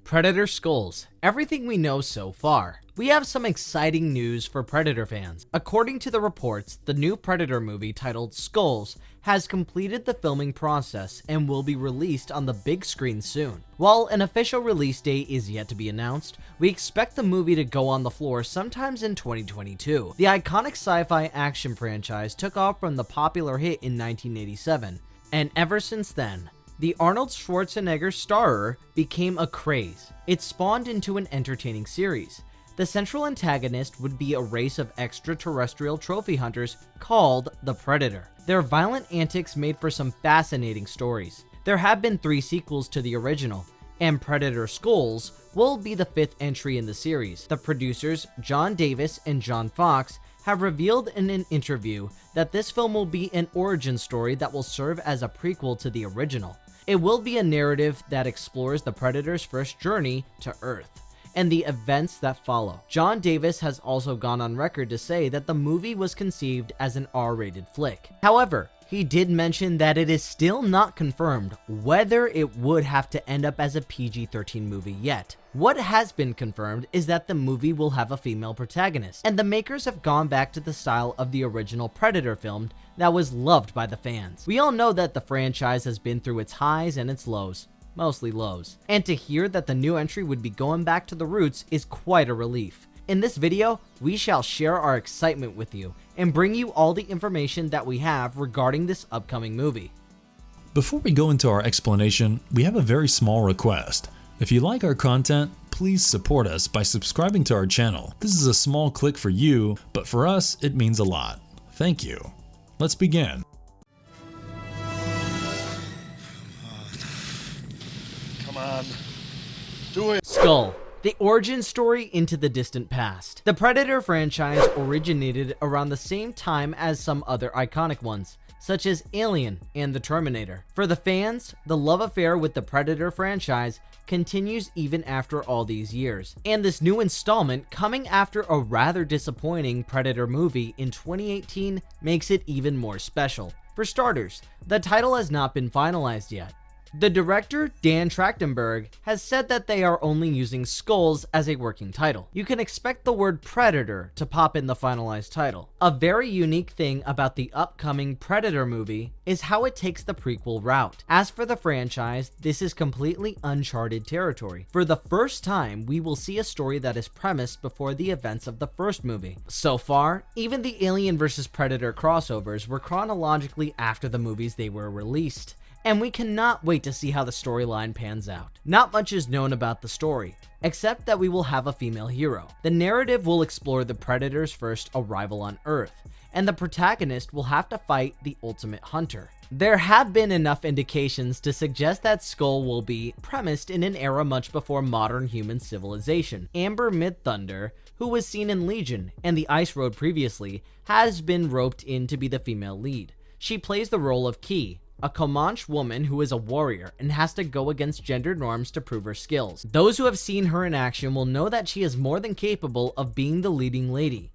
Predator skulls, everything we know so far. We have some exciting news for Predator fans. According to the reports, the new Predator movie titled Skulls has completed the filming process and will be released on the big screen soon. While an official release date is yet to be announced, we expect the movie to go on the floor sometimes in 2022. The iconic sci-fi action franchise took off from the popular hit in 1987, and ever since then, the Arnold Schwarzenegger starer became a craze. It spawned into an entertaining series. The central antagonist would be a race of extraterrestrial trophy hunters called the Predator. Their violent antics made for some fascinating stories. There have been 3 sequels to the original, and Predator Skulls will be the 5th entry in the series. The producers, John Davis and John Fox, have revealed in an interview that this film will be an origin story that will serve as a prequel to the original. It will be a narrative that explores the Predator's first journey to Earth and the events that follow. John Davis has also gone on record to say that the movie was conceived as an R-rated flick. However, he did mention that it is still not confirmed whether it would have to end up as a PG-13 movie yet. What has been confirmed is that the movie will have a female protagonist, and the makers have gone back to the style of the original Predator film that was loved by the fans. We all know that the franchise has been through its highs and its lows, mostly lows, and to hear that the new entry would be going back to the roots is quite a relief. In this video, we shall share our excitement with you and bring you all the information that we have regarding this upcoming movie. Before we go into our explanation, we have a very small request. If you like our content, please support us by subscribing to our channel. This is a small click for you, but for us, it means a lot. Thank you. Let's begin. Come on. Do it. Skull. The origin story into the distant past. The Predator franchise originated around the same time as some other iconic ones, such as Alien and The Terminator. For the fans, the love affair with the Predator franchise continues even after all these years, and this new installment coming after a rather disappointing Predator movie in 2018 makes it even more special. For starters, the title has not been finalized yet. The director, Dan Trachtenberg, has said that they are only using Skulls as a working title. You can expect the word Predator to pop in the finalized title. A very unique thing about the upcoming Predator movie is how it takes the prequel route. As for the franchise, this is completely uncharted territory. For the first time, we will see a story that is premised before the events of the first movie. So far, even the Alien vs. Predator crossovers were chronologically after the movies they were released, and we cannot wait to see how the storyline pans out. Not much is known about the story, except that we will have a female hero. The narrative will explore the Predator's first arrival on Earth, and the protagonist will have to fight the ultimate hunter. There have been enough indications to suggest that Skull will be premised in an era much before modern human civilization. Amber Midthunder, who was seen in Legion and the Ice Road previously, has been roped in to be the female lead. She plays the role of Key, a Comanche woman who is a warrior and has to go against gender norms to prove her skills. Those who have seen her in action will know that she is more than capable of being the leading lady.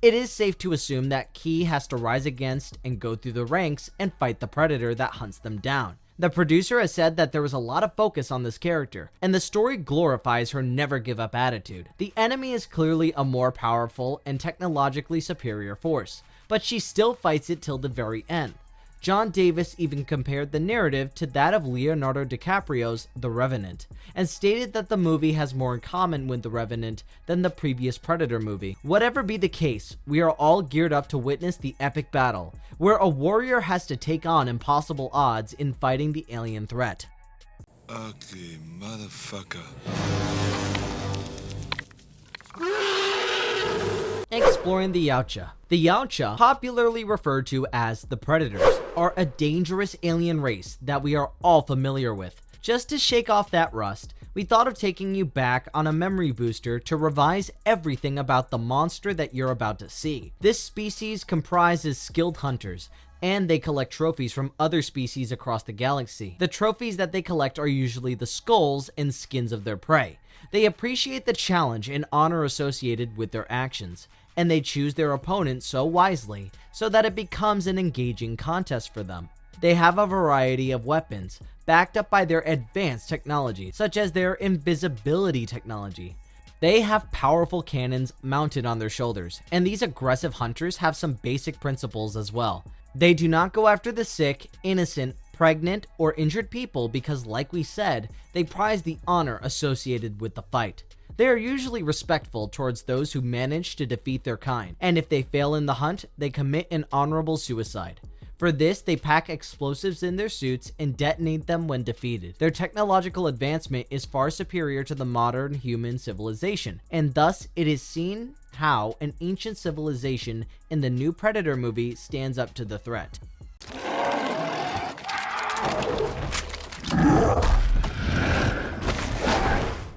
It is safe to assume that Key has to rise against and go through the ranks and fight the Predator that hunts them down. The producer has said that there was a lot of focus on this character, and the story glorifies her never-give-up attitude. The enemy is clearly a more powerful and technologically superior force, but she still fights it till the very end. John Davis even compared the narrative to that of Leonardo DiCaprio's The Revenant, and stated that the movie has more in common with The Revenant than the previous Predator movie. Whatever be the case, we are all geared up to witness the epic battle, where a warrior has to take on impossible odds in fighting the alien threat. Ugly motherfucker. Exploring the Yautja. The Yautja, popularly referred to as the Predators, are a dangerous alien race that we are all familiar with. Just to shake off that rust, we thought of taking you back on a memory booster to revise everything about the monster that you're about to see. This species comprises skilled hunters, and they collect trophies from other species across the galaxy. The trophies that they collect are usually the skulls and skins of their prey. They appreciate the challenge and honor associated with their actions, and they choose their opponent so wisely so that it becomes an engaging contest for them. They have a variety of weapons, backed up by their advanced technology, such as their invisibility technology. They have powerful cannons mounted on their shoulders, and these aggressive hunters have some basic principles as well. They do not go after the sick, innocent, pregnant, or injured people because, like we said, they prize the honor associated with the fight. They are usually respectful towards those who manage to defeat their kind, and if they fail in the hunt, they commit an honorable suicide. For this, they pack explosives in their suits and detonate them when defeated. Their technological advancement is far superior to the modern human civilization, and thus it is seen how an ancient civilization in the new Predator movie stands up to the threat.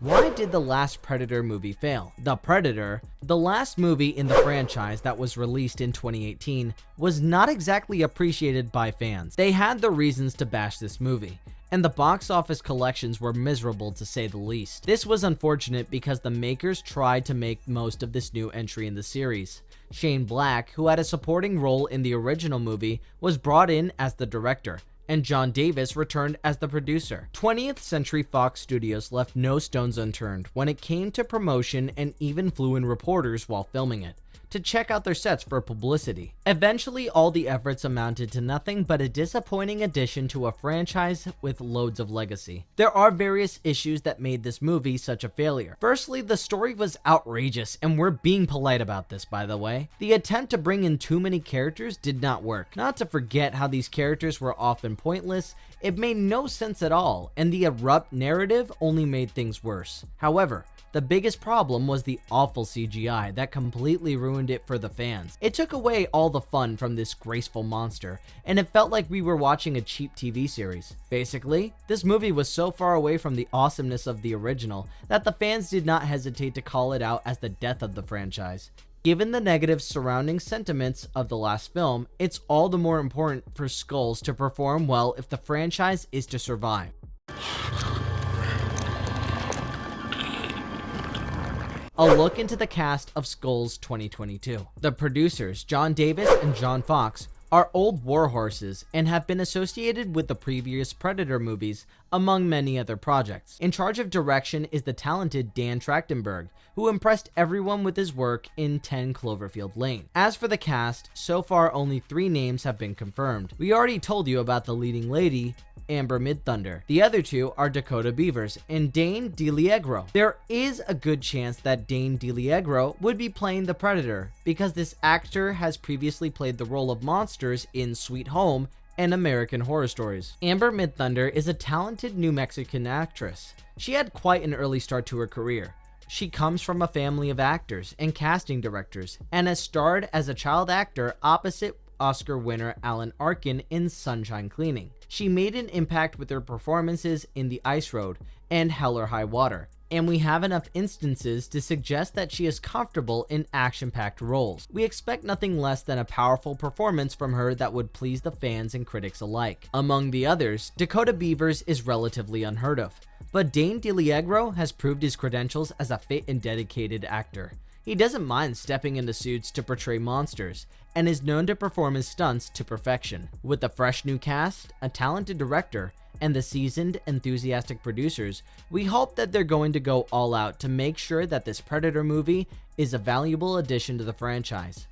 Why did the last Predator movie fail? The Predator, the last movie in the franchise that was released in 2018, was not exactly appreciated by fans. They had their reasons to bash this movie, and the box office collections were miserable to say the least. This was unfortunate because the makers tried to make most of this new entry in the series. Shane Black, who had a supporting role in the original movie, was brought in as the director, and John Davis returned as the producer. 20th Century Fox Studios left no stones unturned when it came to promotion and even flew in reporters while filming it to check out their sets for publicity. Eventually, all the efforts amounted to nothing but a disappointing addition to a franchise with loads of legacy. There are various issues that made this movie such a failure. Firstly, the story was outrageous, and we're being polite about this, by the way. The attempt to bring in too many characters did not work. Not to forget how these characters were often pointless, it made no sense at all, and the abrupt narrative only made things worse. However, the biggest problem was the awful CGI that completely ruined it for the fans. It took away all the fun from this graceful monster, and it felt like we were watching a cheap TV series. Basically, this movie was so far away from the awesomeness of the original that the fans did not hesitate to call it out as the death of the franchise. Given the negative surrounding sentiments of the last film, it's all the more important for Skulls to perform well if the franchise is to survive. A look into the cast of Skulls 2022. The producers, John Davis and John Fox, are old warhorses and have been associated with the previous Predator movies, among many other projects. In charge of direction is the talented Dan Trachtenberg, who impressed everyone with his work in 10 Cloverfield Lane. As for the cast, so far only 3 names have been confirmed. We already told you about the leading lady, Amber Midthunder. The other 2 are Dakota Beavers and Dane DeLiegro. There is a good chance that Dane DeLiegro would be playing the Predator because this actor has previously played the role of monsters in Sweet Home and American Horror Stories. Amber Midthunder is a talented New Mexican actress. She had quite an early start to her career. She comes from a family of actors and casting directors and has starred as a child actor opposite Oscar winner Alan Arkin in Sunshine Cleaning. She made an impact with her performances in The Ice Road and Hell or High Water, and we have enough instances to suggest that she is comfortable in action-packed roles. We expect nothing less than a powerful performance from her that would please the fans and critics alike. Among the others, Dakota Beavers is relatively unheard of, but Dane DeLiegro has proved his credentials as a fit and dedicated actor. He doesn't mind stepping into suits to portray monsters, and is known to perform his stunts to perfection. With a fresh new cast, a talented director, and the seasoned, enthusiastic producers, we hope that they're going to go all out to make sure that this Predator movie is a valuable addition to the franchise.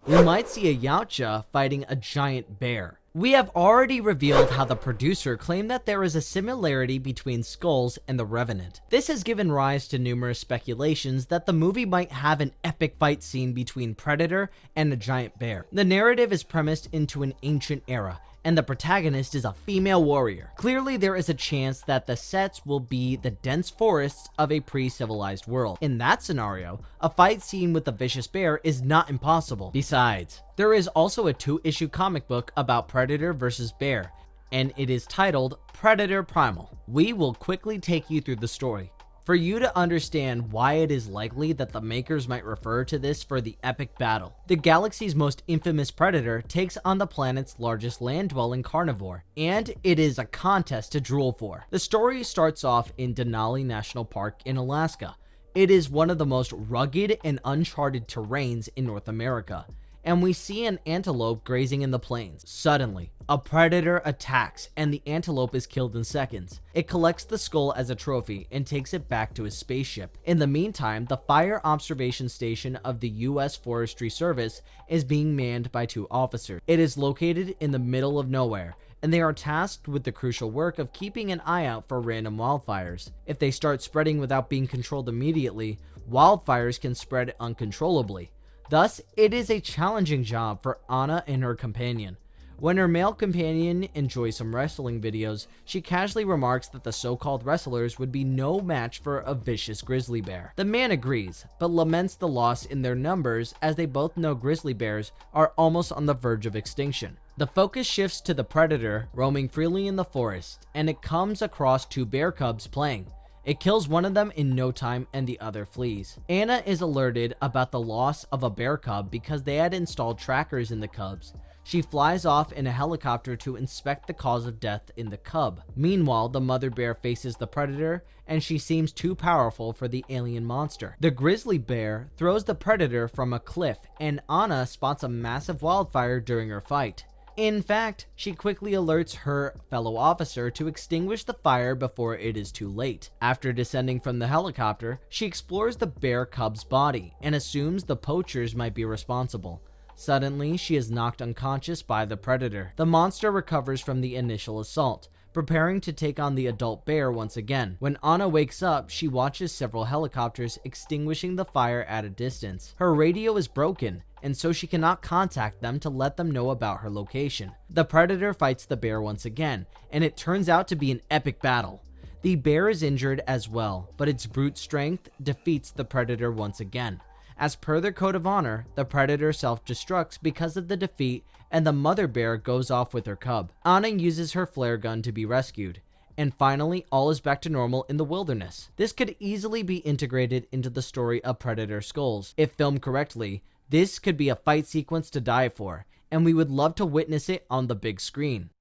We might see a Yautja fighting a giant bear. We have already revealed how the producer claimed that there is a similarity between Skulls and The Revenant. This has given rise to numerous speculations that the movie might have an epic fight scene between Predator and a giant bear. The narrative is premised into an ancient era, and the protagonist is a female warrior. Clearly, there is a chance that the sets will be the dense forests of a pre-civilized world. In that scenario, a fight scene with a vicious bear is not impossible. Besides, there is also a 2-issue comic book about Predator vs. Bear, and it is titled Predator Primal. We will quickly take you through the story. for you to understand why it is likely that the makers might refer to this for the epic battle. The galaxy's most infamous predator takes on the planet's largest land-dwelling carnivore, and it is a contest to drool for. The story starts off in Denali National Park in Alaska. It is one of the most rugged and uncharted terrains in North America, and we see an antelope grazing in the plains. Suddenly, a predator attacks and the antelope is killed in seconds. It collects the skull as a trophy and takes it back to his spaceship. In the meantime, the fire observation station of the US Forestry Service is being manned by 2 officers. It is located in the middle of nowhere, and they are tasked with the crucial work of keeping an eye out for random wildfires. If they start spreading without being controlled immediately, wildfires can spread uncontrollably. Thus, it is a challenging job for Anna and her companion. When her male companion enjoys some wrestling videos, she casually remarks that the so-called wrestlers would be no match for a vicious grizzly bear. The man agrees, but laments the loss in their numbers as they both know grizzly bears are almost on the verge of extinction. The focus shifts to the predator roaming freely in the forest, and it comes across 2 bear cubs playing. It kills one of them in no time and the other flees. Anna is alerted about the loss of a bear cub because they had installed trackers in the cubs. She flies off in a helicopter to inspect the cause of death in the cub. Meanwhile, the mother bear faces the predator, and she seems too powerful for the alien monster. The grizzly bear throws the predator from a cliff, and Anna spots a massive wildfire during her fight. In fact, she quickly alerts her fellow officer to extinguish the fire before it is too late. After descending from the helicopter, she explores the bear cub's body and assumes the poachers might be responsible. Suddenly, she is knocked unconscious by the predator. The monster recovers from the initial assault, preparing to take on the adult bear once again. When Anna wakes up, she watches several helicopters extinguishing the fire at a distance. Her radio is broken, and so she cannot contact them to let them know about her location. The predator fights the bear once again, and it turns out to be an epic battle. The bear is injured as well, but its brute strength defeats the predator once again. As per their code of honor, the predator self-destructs because of the defeat, and the mother bear goes off with her cub. Anna uses her flare gun to be rescued, and finally all is back to normal in the wilderness. This could easily be integrated into the story of Predator Skulls. If filmed correctly, this could be a fight sequence to die for, and we would love to witness it on the big screen.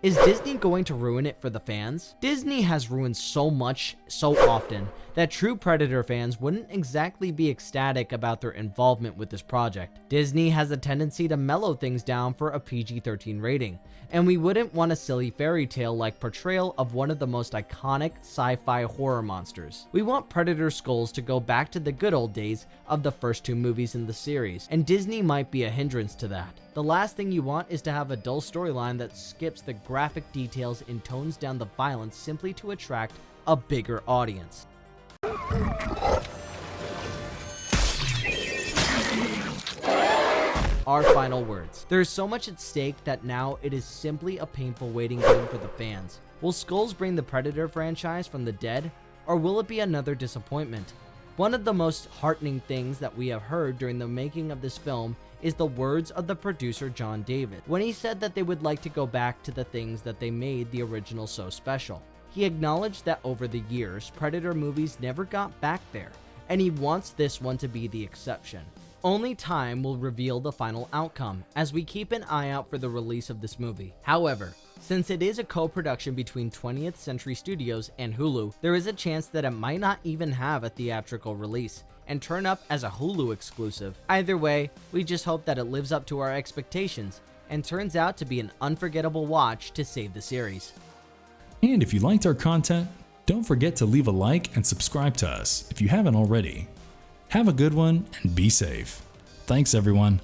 Is Disney going to ruin it for the fans? Disney has ruined so much so often that true Predator fans wouldn't exactly be ecstatic about their involvement with this project. Disney has a tendency to mellow things down for a PG-13 rating, and we wouldn't want a silly fairy tale-like portrayal of one of the most iconic sci-fi horror monsters. We want Predator Skulls to go back to the good old days of the first 2 movies in the series, and Disney might be a hindrance to that. The last thing you want is to have a dull storyline that skips the graphic details and tones down the violence simply to attract a bigger audience. Our final words. There is so much at stake that now it is simply a painful waiting game for the fans. Will Skulls bring the Predator franchise from the dead, or will it be another disappointment? One of the most heartening things that we have heard during the making of this film is the words of the producer John David, when he said that they would like to go back to the things that they made the original so special. He acknowledged that over the years, Predator movies never got back there, and he wants this one to be the exception. Only time will reveal the final outcome, as we keep an eye out for the release of this movie. However, since it is a co-production between 20th Century Studios and Hulu, there is a chance that it might not even have a theatrical release, and turn up as a Hulu exclusive. Either way, we just hope that it lives up to our expectations, and turns out to be an unforgettable watch to save the series. And if you liked our content, don't forget to leave a like and subscribe to us if you haven't already. Have a good one and be safe. Thanks everyone.